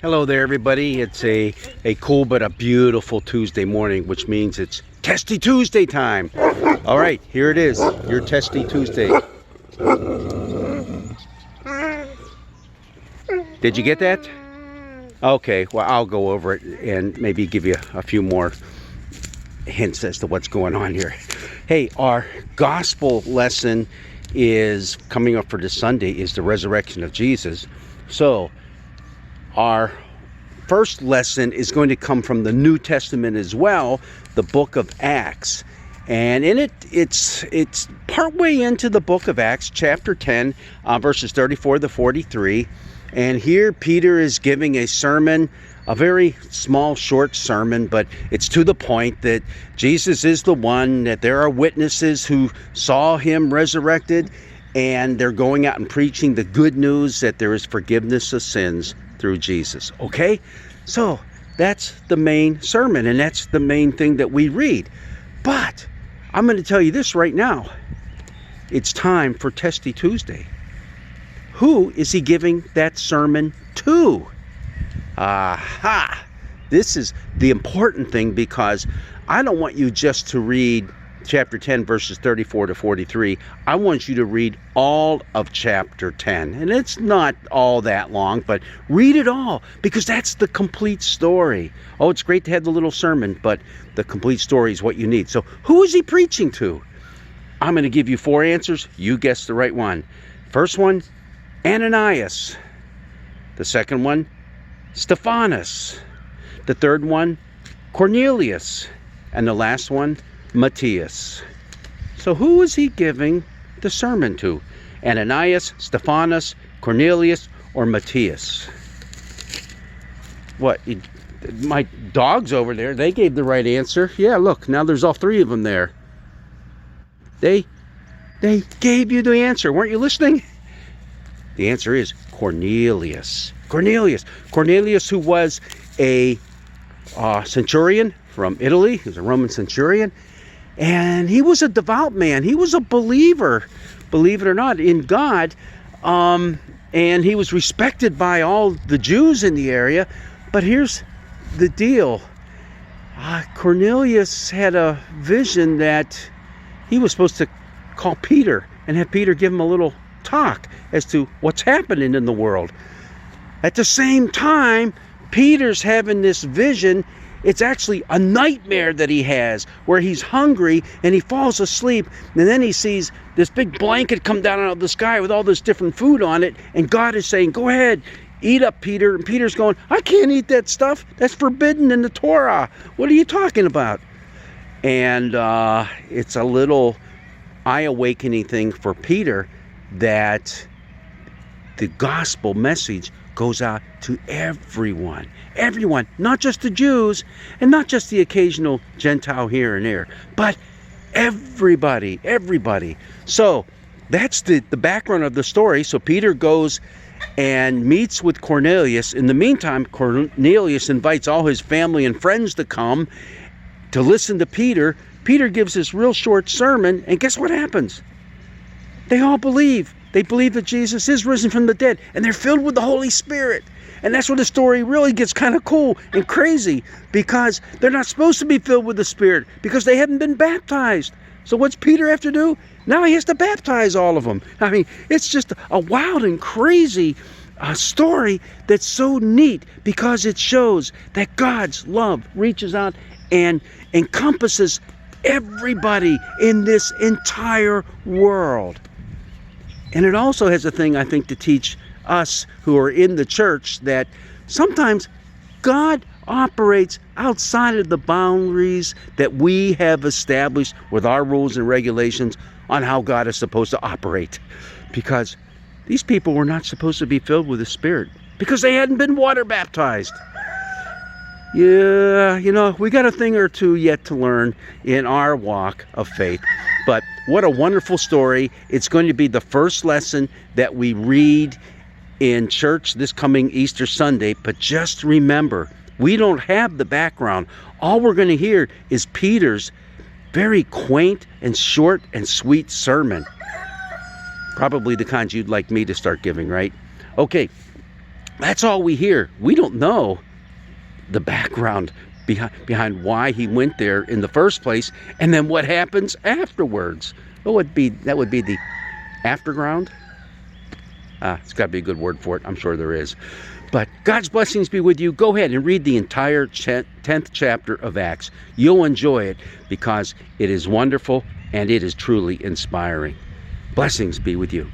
Hello there, everybody. It's a cool but a beautiful Tuesday morning, which means it's Testy Tuesday time. All right, here it is, your Testy Tuesday. Did you get that? Okay, well, I'll go over it and maybe give you a few more hints as to what's going on here. Hey, our gospel lesson is coming up for this Sunday is the resurrection of Jesus. So our first lesson is going to come from the New Testament as well, the book of Acts. And in it, it's partway into the book of Acts, chapter 10, verses 34 to 43. And here Peter is giving a sermon, a very small, short sermon, but it's to the point that Jesus is the one, that there are witnesses who saw him resurrected, and they're going out and preaching the good news that there is forgiveness of sins through Jesus. Okay? So that's the main sermon, and that's the main thing that we read. But I'm going to tell you this right now. It's time for Testy Tuesday. Who is he giving that sermon to? Aha! This is the important thing, because I don't want you just to read chapter 10 verses 34 to 43. I want you to read all of chapter 10. And it's not all that long, but read it all, because that's the complete story. Oh, it's great to have the little sermon, but the complete story is what you need. So who is he preaching to? I'm going to give you 4 answers. You guess the right one. First one, Ananias. The second one, Stephanus. The third one, Cornelius. And the last one, Matthias. So who is he giving the sermon to? Ananias, Stephanus, Cornelius, or Matthias? What? My dogs over there, they gave the right answer. Yeah, look, now there's all 3 of them there. They gave you the answer. Weren't you listening? The answer is Cornelius. Cornelius, who was a centurion from Italy. He was a Roman centurion. And he was a devout man. He was a believer, believe it or not, in God. And he was respected by all the Jews in the area. But here's the deal. Cornelius had a vision that he was supposed to call Peter and have Peter give him a little talk as to what's happening in the world. At the same time, Peter's having this vision. It's actually a nightmare that he has, where he's hungry and he falls asleep, and then he sees this big blanket come down out of the sky with all this different food on it, and God is saying, go ahead, eat up, Peter. And Peter's going, I can't eat that stuff. That's forbidden in the Torah. What are you talking about? And it's a little eye-awakening thing for Peter that the gospel message goes out to everyone, not just the Jews and not just the occasional Gentile here and there, but everybody. So that's the background of the story. So Peter goes and meets with Cornelius. In the meantime, Cornelius invites all his family and friends to come to listen to Peter. Peter gives this real short sermon, and guess what happens? They all believe. They believe that Jesus is risen from the dead, and they're filled with the Holy Spirit. And that's where the story really gets kind of cool and crazy, because they're not supposed to be filled with the Spirit because they haven't been baptized. So what's Peter have to do? Now he has to baptize all of them. I mean, it's just a wild and crazy story that's so neat, because it shows that God's love reaches out and encompasses everybody in this entire world. And it also has a thing, I think, to teach us who are in the church that sometimes God operates outside of the boundaries that we have established with our rules and regulations on how God is supposed to operate. Because these people were not supposed to be filled with the Spirit because they hadn't been water baptized. Yeah, you know, we got a thing or two yet to learn in our walk of faith. But what a wonderful story. It's going to be the first lesson that we read in church this coming Easter Sunday. But just remember, we don't have the background. All we're going to hear is Peter's very quaint and short and sweet sermon. Probably the kinds you'd like me to start giving, right? Okay, That's all we hear. We don't know the background behind why he went there in the first place, and then what happens afterwards. That would be the afterground. It's got to be a good word for it. I'm sure there is. But God's blessings be with you. Go ahead and read the entire 10th chapter of Acts. You'll enjoy it because it is wonderful and it is truly inspiring. Blessings be with you.